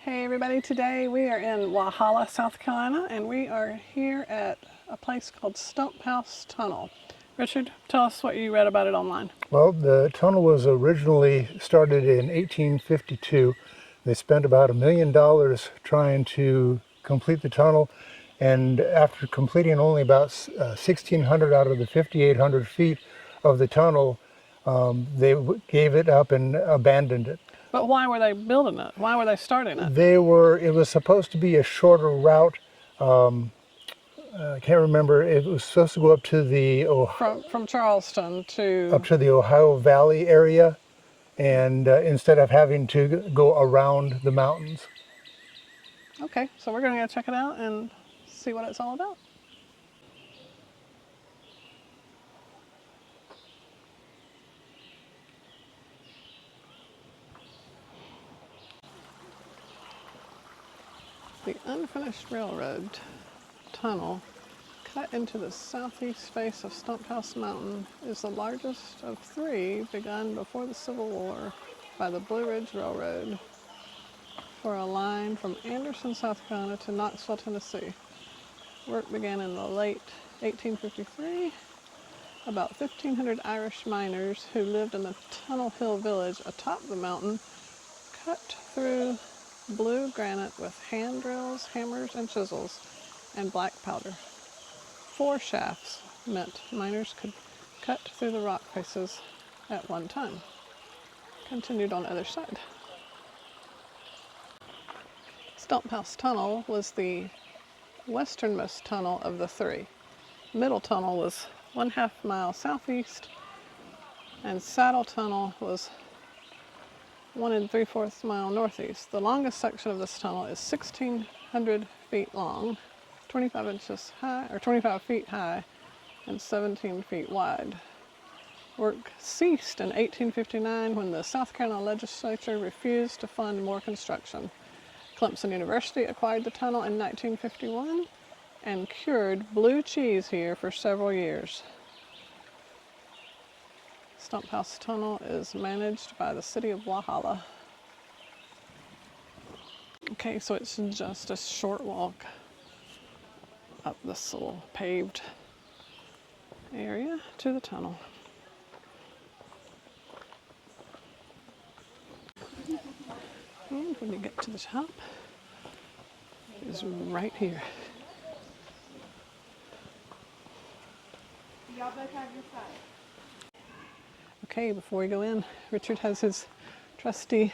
Hey everybody, today we are in Walhalla, South Carolina, and we are here at a place called Stumphouse Tunnel. Richard, tell us what you read about it online. Well, the tunnel was originally started in 1852. They spent about $1 million trying to complete the tunnel, and after completing only about 1,600 out of the 5,800 feet of the tunnel, they gave it up and abandoned it. But why were they building it? Why were they starting it? It was supposed to be a shorter route. I can't remember. It was supposed to go up to the from Charleston to up to the Ohio Valley area, and instead of having to go around the mountains. Okay, so we're going to go check it out and see what it's all about. The unfinished railroad tunnel cut into the southeast face of Stumphouse Mountain is the largest of three begun before the Civil War by the Blue Ridge Railroad for a line from Anderson, South Carolina to Knoxville, Tennessee. Work began in the late 1853. About 1,500 Irish miners who lived in the Tunnel Hill village atop the mountain cut through blue granite with hand drills, hammers, and chisels, and black powder. 4 shafts meant miners could cut through the rock faces at one time. Continued on the other side. Stumphouse Tunnel was the westernmost tunnel of the 3. Middle Tunnel was 1/2 mile southeast, and Saddle Tunnel was 1 3/4 mile northeast. The longest section of this tunnel is 1,600 feet long, 25 inches high, or 25 feet high, and 17 feet wide. Work ceased in 1859 when the South Carolina legislature refused to fund more construction. Clemson University acquired the tunnel in 1951 and cured blue cheese here for several years. Stumphouse Tunnel is managed by the city of Walhalla. Okay, so it's just a short walk up this little paved area to the tunnel. And when you get to the top, it is right here. Y'all both have your side. Okay, before we go in, Richard has his trusty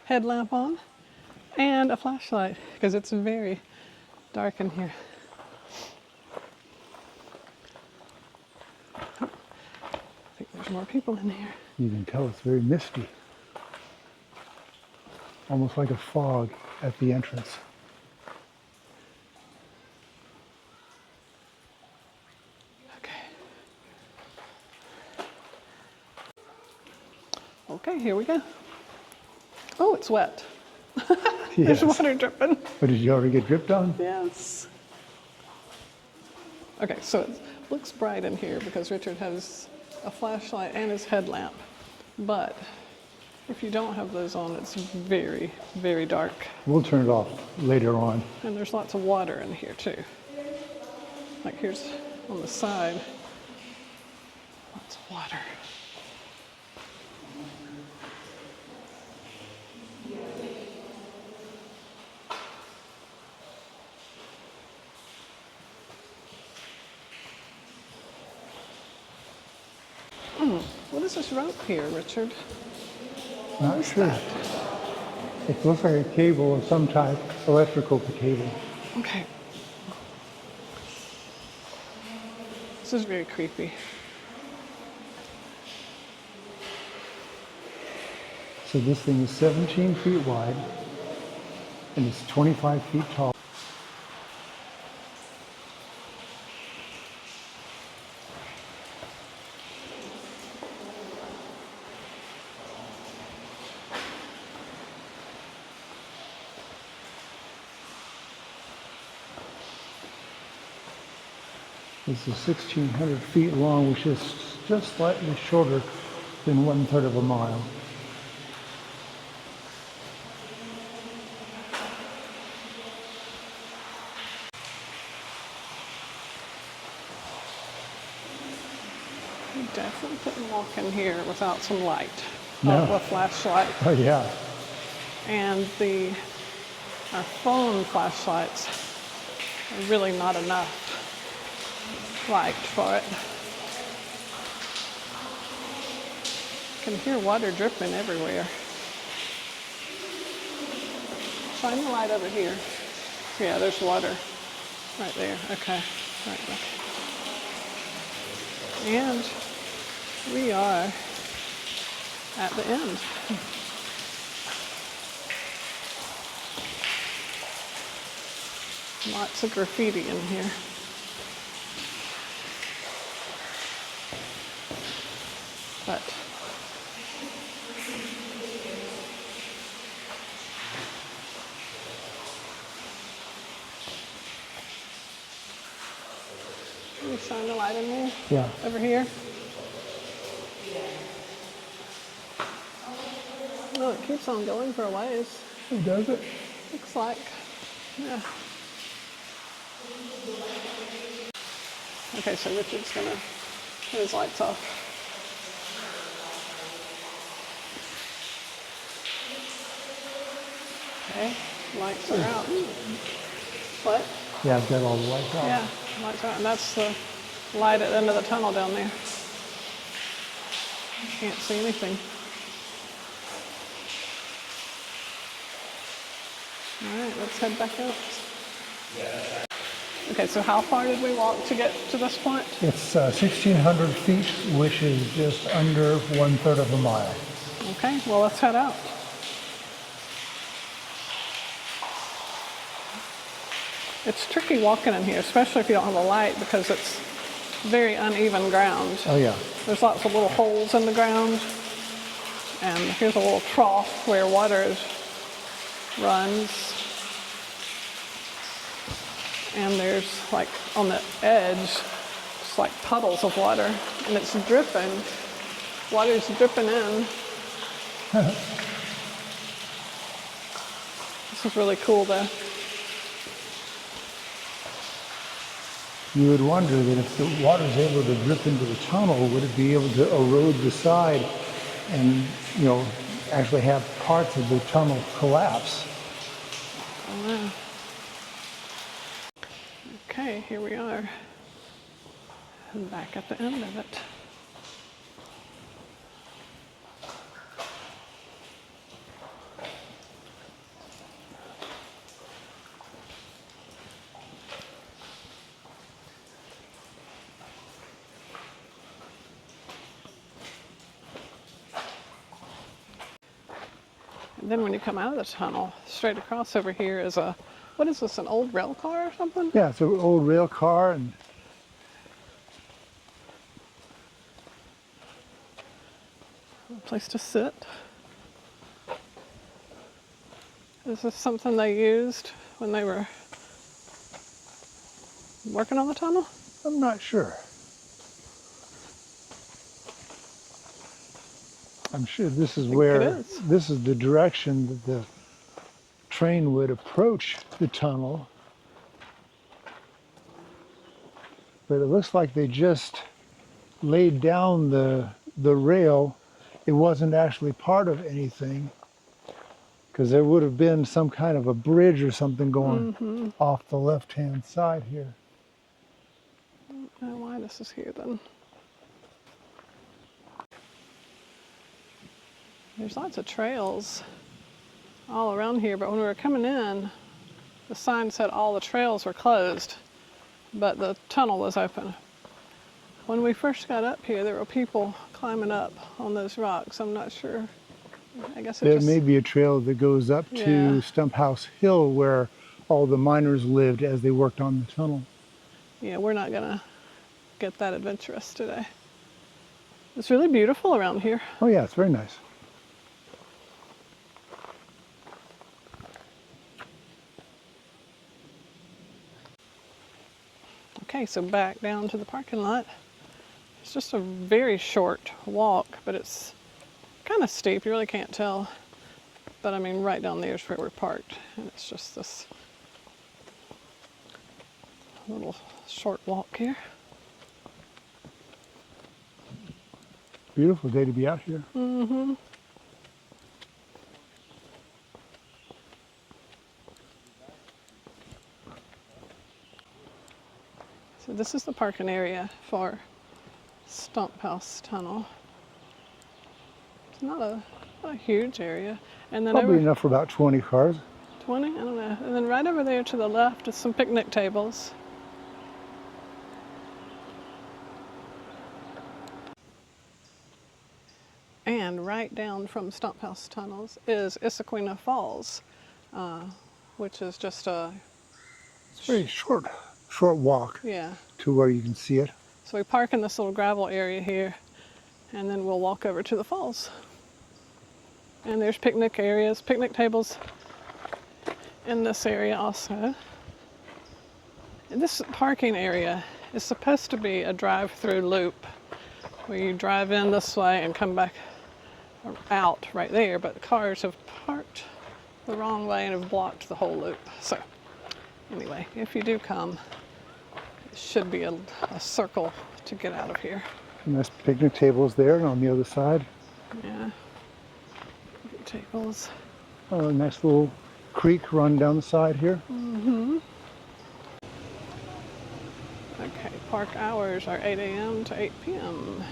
headlamp on and a flashlight because it's very dark in here. I think there's more people in here. You can tell it's very misty. Almost like a fog at the entrance. Okay, here we go. Oh, it's wet. Yes. There's water dripping. But did you already get dripped on? Yes. Okay, so it looks bright in here because Richard has a flashlight and his headlamp. But if you don't have those on, it's very, very dark. We'll turn it off later on. And there's lots of water in here too. Like here's on the side, lots of water. What is this rope here, Richard? Not sure. It looks like a cable of some type, electrical cable. Okay. This is very creepy. So this thing is 17 feet wide and it's 25 feet tall. This is 1,600 feet long, which is just slightly shorter than 1/3 of a mile. You definitely couldn't walk in here without some light. No. A flashlight. Oh yeah. And our phone flashlights are really not enough light for it. You can hear water dripping everywhere. Shine the light over here. Yeah, there's water right there. Okay, right back. And we are at the end. Lots of graffiti in here. But can you shine the light in there? Yeah. Over here? No, it keeps on going for a ways. Oh, does it? Looks like. Yeah. Okay, so Richard's gonna turn his lights off. Okay, lights are out. What? Yeah, I've got all the lights off. Yeah, lights are out. And that's the light at the end of the tunnel down there. Can't see anything. All right, let's head back out. Okay, so how far did we walk to get to this point? It's 1,600 feet, which is just under 1/3 of a mile. Okay, well, let's head out. It's tricky walking in here, especially if you don't have a light, because it's very uneven ground. Oh yeah. There's lots of little holes in the ground. And here's a little trough where water runs. And there's, like, on the edge, it's like puddles of water. And it's dripping. Water's dripping in. This is really cool, though. You would wonder that if the water is able to drip into the tunnel, would it be able to erode the side and, you know, actually have parts of the tunnel collapse? I don't know. Okay, here we are. And back at the end of it. And then when you come out of the tunnel, straight across over here is what is this, an old rail car or something? Yeah, it's an old rail car, and A place to sit. Is this something they used when they were working on the tunnel? I'm not sure. I'm sure this is this is the direction that the train would approach the tunnel. But it looks like they just laid down the rail. It wasn't actually part of anything, because there would have been some kind of a bridge or something going off the left-hand side here. I don't know why this is here then. There's lots of trails all around here, but when we were coming in, the sign said all the trails were closed, but the tunnel was open. When we first got up here, there were people climbing up on those rocks. I'm not sure. I guess There may be a trail that goes up to Stumphouse Hill, where all the miners lived as they worked on the tunnel. Yeah, we're not gonna get that adventurous today. It's really beautiful around here. Oh yeah, it's very nice. Okay, so back down to the parking lot. It's just a very short walk, but it's kind of steep. You really can't tell. But I mean, right down there is where we're parked. And it's just this little short walk here. Beautiful day to be out here. Mm-hmm. So this is the parking area for Stumphouse Tunnel. It's not a huge area. And then Probably over enough for about 20 cars. 20, I don't know. And then right over there to the left is some picnic tables. And right down from Stumphouse Tunnels is Issaqueena Falls, which is just a, It's a very short walk yeah. to where you can see it. So we park in this little gravel area here, and then we'll walk over to the falls. And there's picnic areas, picnic tables in this area also. And this parking area is supposed to be a drive-through loop where you drive in this way and come back out right there, but the cars have parked the wrong way and have blocked the whole loop. So anyway, if you do come, it should be a circle to get out of here. And there's picnic tables there, and on the other side, Yeah, tables. a nice little creek run down the side here. Mm-hmm. Okay, park hours are 8 a.m. to 8 p.m.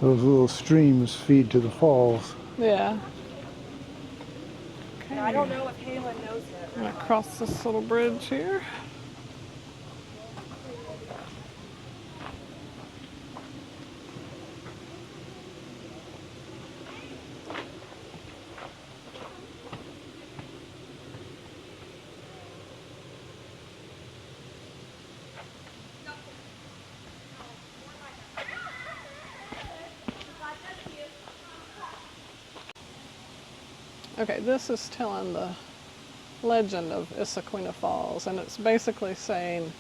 Those little streams feed to the falls. Yeah. Okay. I don't know if Halen knows it. I'm gonna cross this little bridge here. Okay, this is telling the legend of Issaqueena Falls, and it's basically saying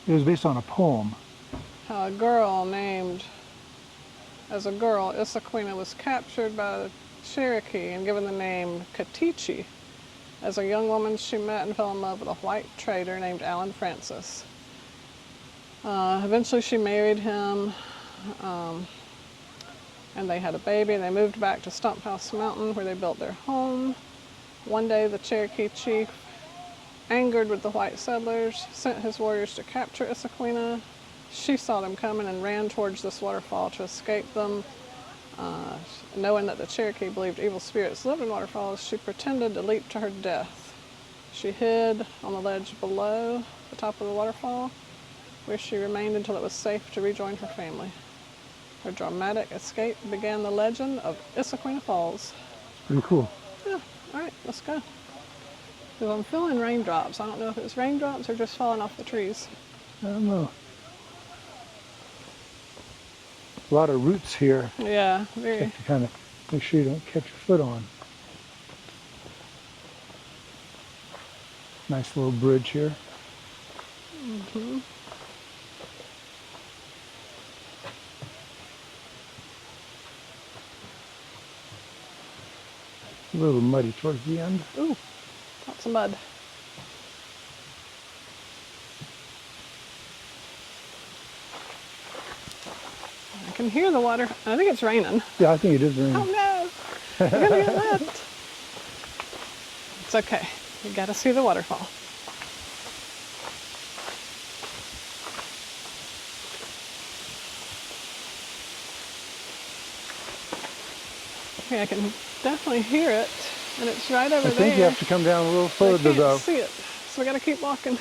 It was based on a poem. how a girl named, as a girl, Issaqueena was captured by the Cherokee and given the name Katichi. As a young woman, she met and fell in love with a white trader named Alan Francis. Eventually, she married him. And they had a baby, and they moved back to Stumphouse Mountain where they built their home. One day the Cherokee chief, angered with the white settlers, sent his warriors to capture Issaqueena. She saw them coming and ran towards this waterfall to escape them. Knowing that the Cherokee believed evil spirits lived in waterfalls, she pretended to leap to her death. She hid on the ledge below the top of the waterfall, where she remained until it was safe to rejoin her family. Her dramatic escape began the legend of Issaqueena Falls. Pretty cool. Yeah, all right, let's go. Because I'm feeling raindrops. I don't know if it's raindrops or just falling off the trees. I don't know. A lot of roots here. Yeah, very. To kind of make sure you don't catch your foot on. Nice little bridge here. Mm-hmm. A little muddy towards the end. Ooh, lots of mud. I can hear the water. I think it's raining. Yeah, I think it is raining. Oh no, we're gonna get wet. It's okay. You gotta see the waterfall. Okay, I can definitely hear it, and it's right over there. I think you have to come down a little I further can't though. see it, so we gotta keep walking.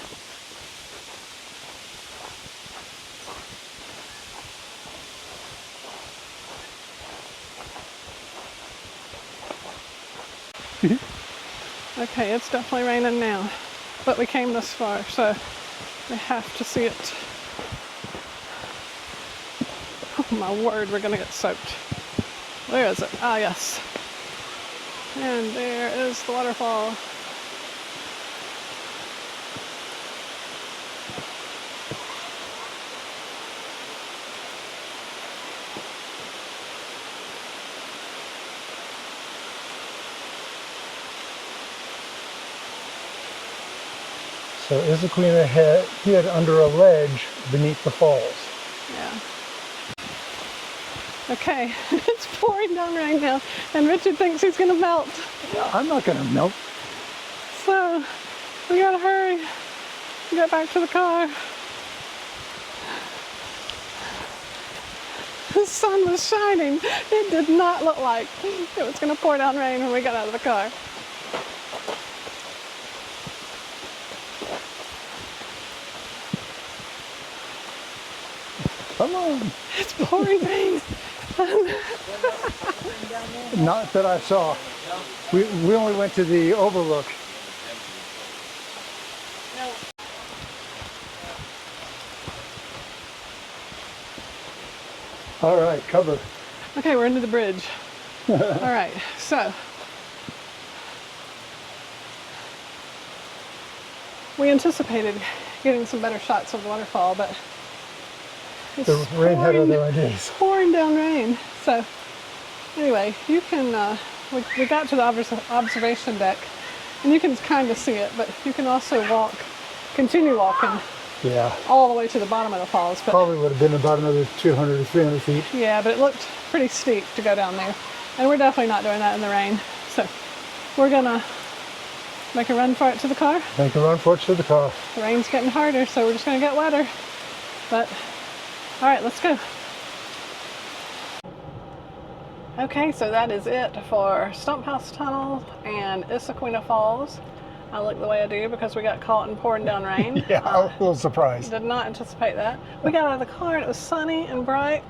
Okay, it's definitely raining now, but we came this far, so we have to see it. Oh my word, we're gonna get soaked. Where is it? Ah, yes. And there is the waterfall. So Issaqueena hid under a ledge beneath the falls. Yeah. Okay, it's pouring down rain now, and Richard thinks he's gonna melt. I'm not going to melt. So, we gotta hurry and get back to the car. The sun was shining. It did not look like it was gonna pour down rain when we got out of the car. Come on. It's pouring rain. Not that I saw. We only went to the overlook. All right, cover. Okay, we're into the bridge. All right, so we anticipated getting some better shots of the waterfall, but it's The rain had other ideas. It's pouring down rain. So anyway, you can, we got to the observation deck, and you can kind of see it, but you can also continue walking Yeah, all the way to the bottom of the falls. But probably would have been about another 200 or 300 feet. yeah, but it looked pretty steep to go down there. And we're definitely not doing that in the rain. So we're gonna make a run for it to the car. Make a run for it to the car. The rain's getting harder, so we're just gonna get wetter. But, all right, let's go. Okay, so that is it for Stumphouse Tunnel and Issaqueena Falls. I look the way I do because we got caught in pouring down rain. Yeah, I was a little surprised. Did not anticipate that. We got out of the car and it was sunny and bright.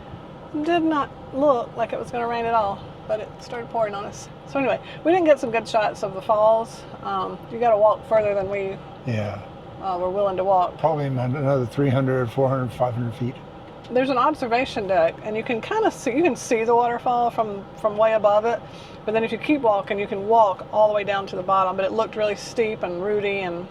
Did not look like it was going to rain at all, but it started pouring on us. So anyway, we didn't get some good shots of the falls. You got to walk further than we were willing to walk. Probably another 300, 400, 500 feet. There's an observation deck, and you can kind of see the waterfall from way above it. But then if you keep walking, you can walk all the way down to the bottom. But it looked really steep and rooty, and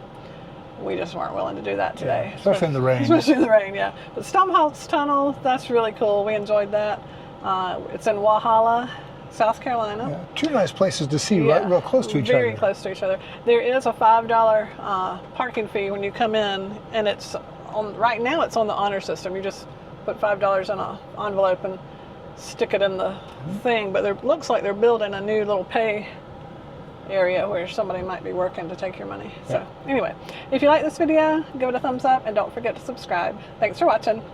we just weren't willing to do that today. Yeah, especially in the rain. Especially in the rain, yeah. But Stumphouse Tunnel, that's really cool. We enjoyed that. It's in Walhalla, South Carolina. Yeah, two nice places to see, right real close to each other. Very close to each other. There is a $5 parking fee when you come in, and it's right now it's on the honor system. You just put $5 in an envelope and stick it in the thing, but it looks like they're building a new little pay area where somebody might be working to take your money. So anyway, if you like this video, give it a thumbs up and don't forget to subscribe. Thanks for watching.